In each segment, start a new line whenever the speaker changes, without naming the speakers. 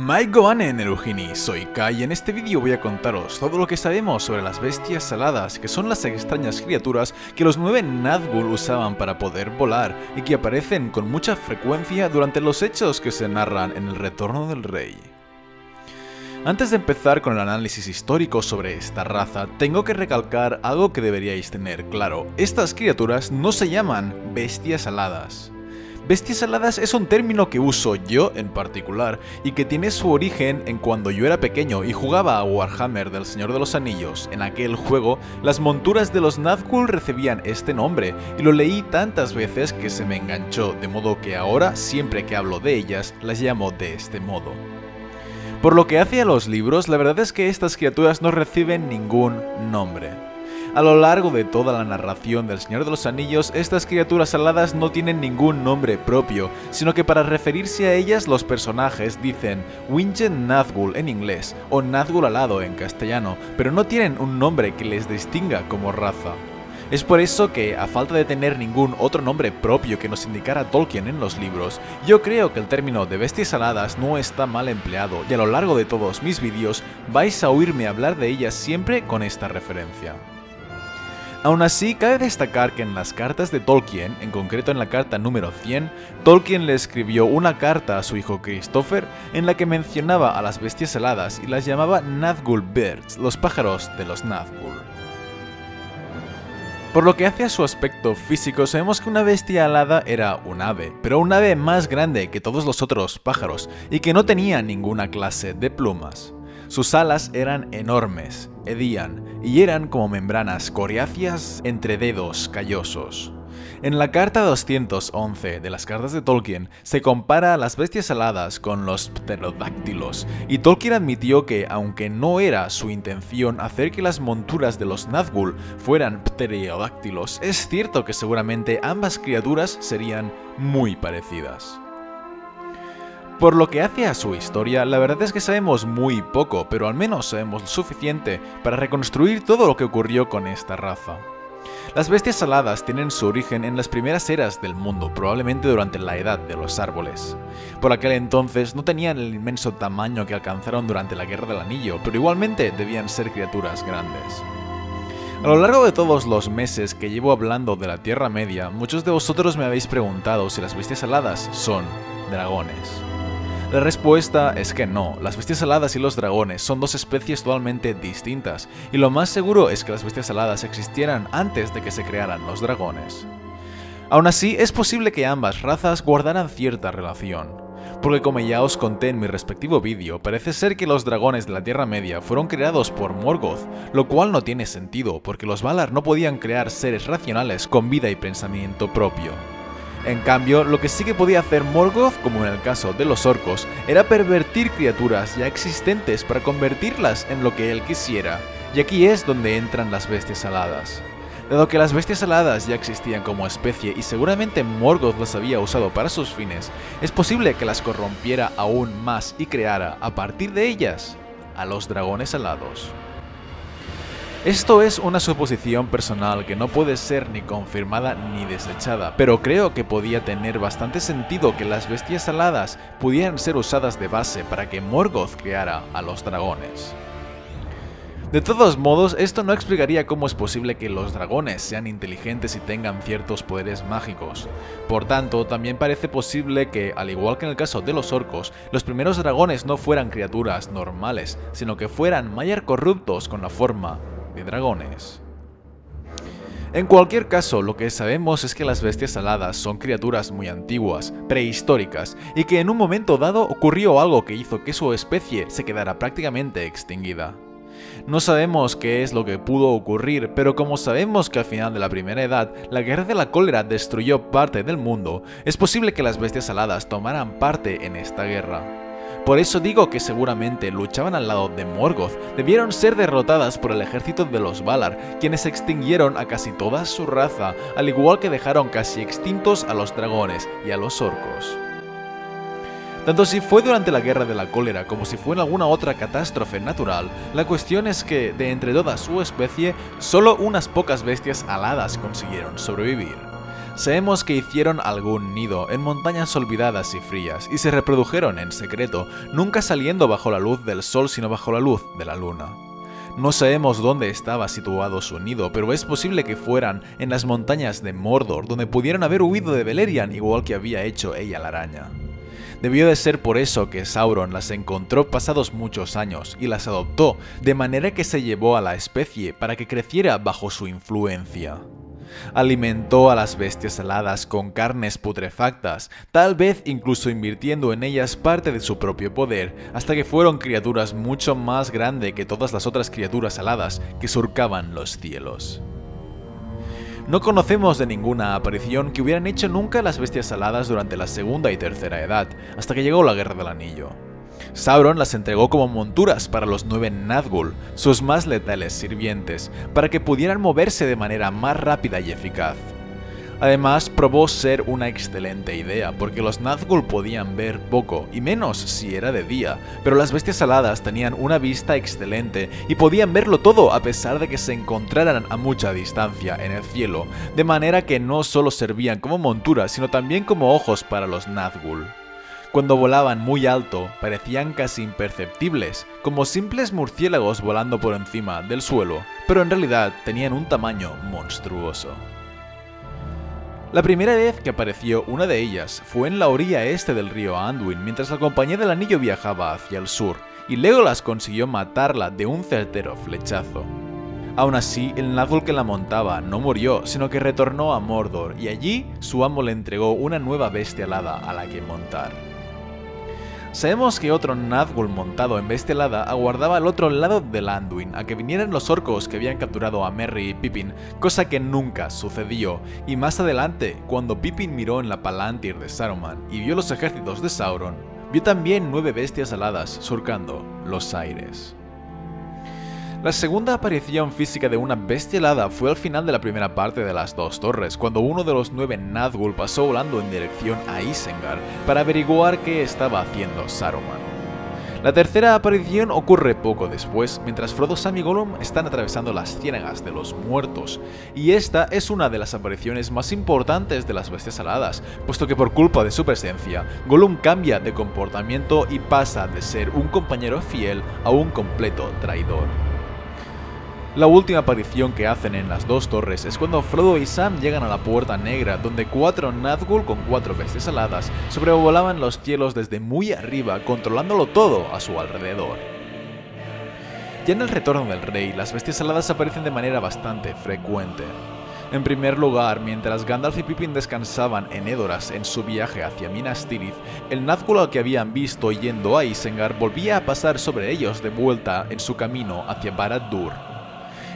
Maigoane Nerugini, soy Kai y en este vídeo voy a contaros todo lo que sabemos sobre las bestias aladas, que son las extrañas criaturas que los 9 Nazgûl usaban para poder volar y que aparecen con mucha frecuencia durante los hechos que se narran en El Retorno del Rey. Antes de empezar con el análisis histórico sobre esta raza, tengo que recalcar algo que deberíais tener claro. Estas criaturas no se llaman bestias aladas. Bestias aladas es un término que uso yo en particular y que tiene su origen en cuando yo era pequeño y jugaba a Warhammer del Señor de los Anillos. En aquel juego, las monturas de los Nazgûl recibían este nombre y lo leí tantas veces que se me enganchó, de modo que ahora, siempre que hablo de ellas, las llamo de este modo. Por lo que hace a los libros, la verdad es que estas criaturas no reciben ningún nombre. A lo largo de toda la narración del Señor de los Anillos, estas criaturas aladas no tienen ningún nombre propio, sino que para referirse a ellas los personajes dicen Winged Nazgûl en inglés o Nazgûl alado en castellano, pero no tienen un nombre que les distinga como raza. Es por eso que, a falta de tener ningún otro nombre propio que nos indicara Tolkien en los libros, yo creo que el término de bestias aladas no está mal empleado y a lo largo de todos mis vídeos vais a oírme hablar de ellas siempre con esta referencia. Aún así, cabe destacar que en las cartas de Tolkien, en concreto en la carta número 100, Tolkien le escribió una carta a su hijo Christopher en la que mencionaba a las bestias aladas y las llamaba Nazgûl Birds, los pájaros de los Nazgûl. Por lo que hace a su aspecto físico, sabemos que una bestia alada era un ave, pero un ave más grande que todos los otros pájaros y que no tenía ninguna clase de plumas. Sus alas eran enormes, hedían y eran como membranas coriáceas entre dedos callosos. En la carta 211 de las cartas de Tolkien se compara a las bestias aladas con los pterodáctilos, y Tolkien admitió que, aunque no era su intención hacer que las monturas de los Nazgûl fueran pterodáctilos, es cierto que seguramente ambas criaturas serían muy parecidas. Por lo que hace a su historia, la verdad es que sabemos muy poco, pero al menos sabemos lo suficiente para reconstruir todo lo que ocurrió con esta raza. Las bestias aladas tienen su origen en las primeras eras del mundo, probablemente durante la Edad de los Árboles. Por aquel entonces no tenían el inmenso tamaño que alcanzaron durante la Guerra del Anillo, pero igualmente debían ser criaturas grandes. A lo largo de todos los meses que llevo hablando de la Tierra Media, muchos de vosotros me habéis preguntado si las bestias aladas son dragones. La respuesta es que no, las bestias aladas y los dragones son dos especies totalmente distintas, y lo más seguro es que las bestias aladas existieran antes de que se crearan los dragones. Aún así, es posible que ambas razas guardaran cierta relación, porque como ya os conté en mi respectivo vídeo, parece ser que los dragones de la Tierra Media fueron creados por Morgoth, lo cual no tiene sentido, porque los Valar no podían crear seres racionales con vida y pensamiento propio. En cambio, lo que sí que podía hacer Morgoth, como en el caso de los orcos, era pervertir criaturas ya existentes para convertirlas en lo que él quisiera, y aquí es donde entran las bestias aladas. Dado que las bestias aladas ya existían como especie y seguramente Morgoth las había usado para sus fines, es posible que las corrompiera aún más y creara, a partir de ellas, a los dragones alados. Esto es una suposición personal que no puede ser ni confirmada ni desechada, pero creo que podía tener bastante sentido que las bestias aladas pudieran ser usadas de base para que Morgoth creara a los dragones. De todos modos, esto no explicaría cómo es posible que los dragones sean inteligentes y tengan ciertos poderes mágicos. Por tanto, también parece posible que, al igual que en el caso de los orcos, los primeros dragones no fueran criaturas normales, sino que fueran Maiar corruptos con la forma de dragones. En cualquier caso, lo que sabemos es que las bestias aladas son criaturas muy antiguas, prehistóricas, y que en un momento dado ocurrió algo que hizo que su especie se quedara prácticamente extinguida. No sabemos qué es lo que pudo ocurrir, pero como sabemos que al final de la Primera Edad, la Guerra de la Cólera destruyó parte del mundo, es posible que las bestias aladas tomaran parte en esta guerra. Por eso digo que seguramente luchaban al lado de Morgoth, debieron ser derrotadas por el ejército de los Valar, quienes extinguieron a casi toda su raza, al igual que dejaron casi extintos a los dragones y a los orcos. Tanto si fue durante la Guerra de la Cólera como si fue en alguna otra catástrofe natural, la cuestión es que, de entre toda su especie, solo unas pocas bestias aladas consiguieron sobrevivir. Sabemos que hicieron algún nido en montañas olvidadas y frías y se reprodujeron en secreto, nunca saliendo bajo la luz del sol sino bajo la luz de la luna. No sabemos dónde estaba situado su nido, pero es posible que fueran en las montañas de Mordor, donde pudieron haber huido de Beleriand igual que había hecho ella la araña. Debió de ser por eso que Sauron las encontró pasados muchos años y las adoptó, de manera que se llevó a la especie para que creciera bajo su influencia. Alimentó a las bestias aladas con carnes putrefactas, tal vez incluso invirtiendo en ellas parte de su propio poder, hasta que fueron criaturas mucho más grandes que todas las otras criaturas aladas que surcaban los cielos. No conocemos de ninguna aparición que hubieran hecho nunca las bestias aladas durante la Segunda y Tercera Edad, hasta que llegó la Guerra del Anillo. Sauron las entregó como monturas para los 9 Nazgûl, sus más letales sirvientes, para que pudieran moverse de manera más rápida y eficaz. Además, probó ser una excelente idea, porque los Nazgûl podían ver poco, y menos si era de día, pero las bestias aladas tenían una vista excelente y podían verlo todo a pesar de que se encontraran a mucha distancia en el cielo, de manera que no solo servían como monturas, sino también como ojos para los Nazgûl. Cuando volaban muy alto, parecían casi imperceptibles, como simples murciélagos volando por encima del suelo, pero en realidad tenían un tamaño monstruoso. La primera vez que apareció una de ellas fue en la orilla este del río Anduin, mientras la Compañía del Anillo viajaba hacia el sur, y Legolas consiguió matarla de un certero flechazo. Aún así, el Nazgûl que la montaba no murió, sino que retornó a Mordor, y allí su amo le entregó una nueva bestia alada a la que montar. Sabemos que otro Nazgûl montado en bestia alada aguardaba al otro lado del Anduin a que vinieran los orcos que habían capturado a Merry y Pippin, cosa que nunca sucedió, y más adelante, cuando Pippin miró en la Palantir de Saruman y vio los ejércitos de Sauron, vio también 9 bestias aladas surcando los aires. La segunda aparición física de una bestia alada fue al final de la primera parte de las Dos Torres, cuando uno de los 9 Nazgûl pasó volando en dirección a Isengard para averiguar qué estaba haciendo Saruman. La tercera aparición ocurre poco después, mientras Frodo, Sam y Gollum están atravesando las Ciénagas de los Muertos, y esta es una de las apariciones más importantes de las bestias aladas, puesto que por culpa de su presencia, Gollum cambia de comportamiento y pasa de ser un compañero fiel a un completo traidor. La última aparición que hacen en las Dos Torres es cuando Frodo y Sam llegan a la Puerta Negra, donde 4 Nazgûl con 4 bestias aladas sobrevolaban los cielos desde muy arriba, controlándolo todo a su alrededor. Ya en el retorno del rey, las bestias aladas aparecen de manera bastante frecuente. En primer lugar, mientras Gandalf y Pippin descansaban en Edoras en su viaje hacia Minas Tirith, el Nazgûl al que habían visto yendo a Isengard volvía a pasar sobre ellos de vuelta en su camino hacia Barad-dûr.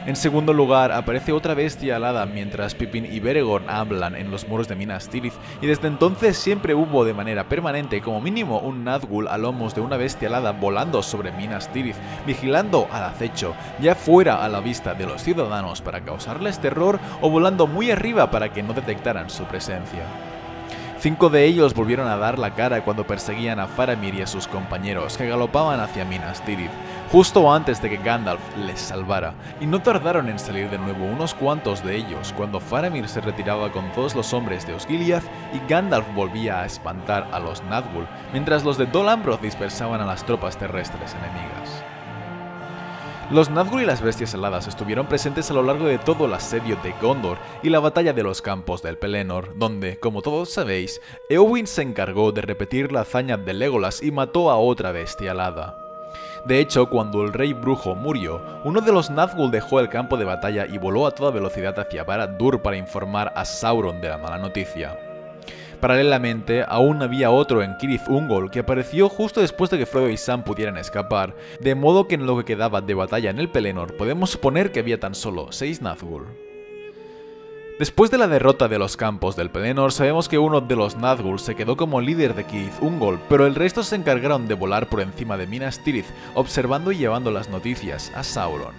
En segundo lugar, aparece otra bestia alada mientras Pippin y Beregond hablan en los muros de Minas Tirith, y desde entonces siempre hubo de manera permanente como mínimo un Nazgûl a lomos de una bestia alada volando sobre Minas Tirith, vigilando al acecho, ya fuera a la vista de los ciudadanos para causarles terror o volando muy arriba para que no detectaran su presencia. 5 de ellos volvieron a dar la cara cuando perseguían a Faramir y a sus compañeros, que galopaban hacia Minas Tirith, justo antes de que Gandalf les salvara, y no tardaron en salir de nuevo unos cuantos de ellos cuando Faramir se retiraba con todos los hombres de Osgiliath y Gandalf volvía a espantar a los Nazgûl, mientras los de Dol Amroth dispersaban a las tropas terrestres enemigas. Los Nazgûl y las bestias aladas estuvieron presentes a lo largo de todo el asedio de Gondor y la batalla de los campos del Pelennor, donde, como todos sabéis, Éowyn se encargó de repetir la hazaña de Legolas y mató a otra bestia alada. De hecho, cuando el rey brujo murió, uno de los Nazgûl dejó el campo de batalla y voló a toda velocidad hacia Barad-dûr para informar a Sauron de la mala noticia. Paralelamente, aún había otro en Cirith Ungol que apareció justo después de que Frodo y Sam pudieran escapar, de modo que en lo que quedaba de batalla en el Pelennor podemos suponer que había tan solo 6 Nazgûl. Después de la derrota de los campos del Pelennor, sabemos que uno de los Nazgûl se quedó como líder de Cirith Ungol, pero el resto se encargaron de volar por encima de Minas Tirith, observando y llevando las noticias a Sauron.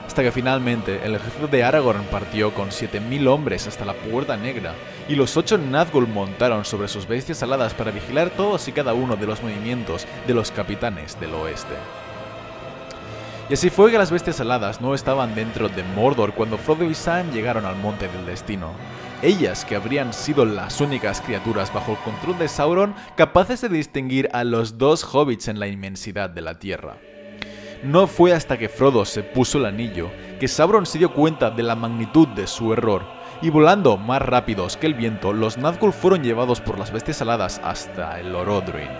Hasta que finalmente el ejército de Aragorn partió con 7000 hombres hasta la Puerta Negra, y los 8 Nazgûl montaron sobre sus bestias aladas para vigilar todos y cada uno de los movimientos de los capitanes del oeste. Y así fue que las bestias aladas no estaban dentro de Mordor cuando Frodo y Sam llegaron al Monte del Destino. ellas que habrían sido las únicas criaturas bajo el control de Sauron capaces de distinguir a los dos hobbits en la inmensidad de la tierra. No fue hasta que Frodo se puso el anillo que Sauron se dio cuenta de la magnitud de su error, y volando más rápidos que el viento, los Nazgûl fueron llevados por las bestias aladas hasta el Orodruin.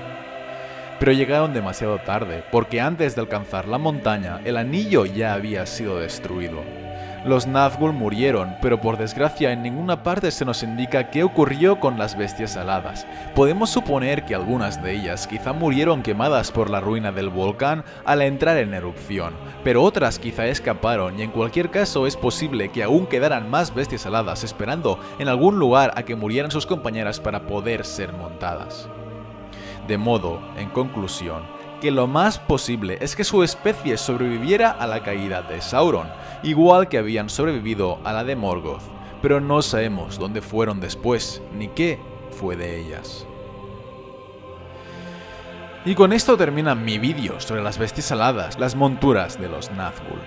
Pero llegaron demasiado tarde, porque antes de alcanzar la montaña, el anillo ya había sido destruido. Los Nazgûl murieron, pero por desgracia en ninguna parte se nos indica qué ocurrió con las bestias aladas. Podemos suponer que algunas de ellas quizá murieron quemadas por la ruina del volcán al entrar en erupción, pero otras quizá escaparon, y en cualquier caso es posible que aún quedaran más bestias aladas esperando en algún lugar a que murieran sus compañeras para poder ser montadas. De modo, en conclusión, que lo más posible es que su especie sobreviviera a la caída de Sauron, igual que habían sobrevivido a la de Morgoth, pero no sabemos dónde fueron después, ni qué fue de ellas. Y con esto termina mi vídeo sobre las bestias aladas, las monturas de los Nazgûl.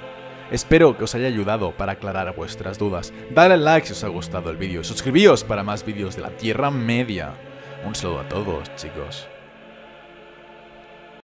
Espero que os haya ayudado para aclarar vuestras dudas. Dale like si os ha gustado el vídeo y suscribíos para más vídeos de la Tierra Media. Un saludo a todos, chicos.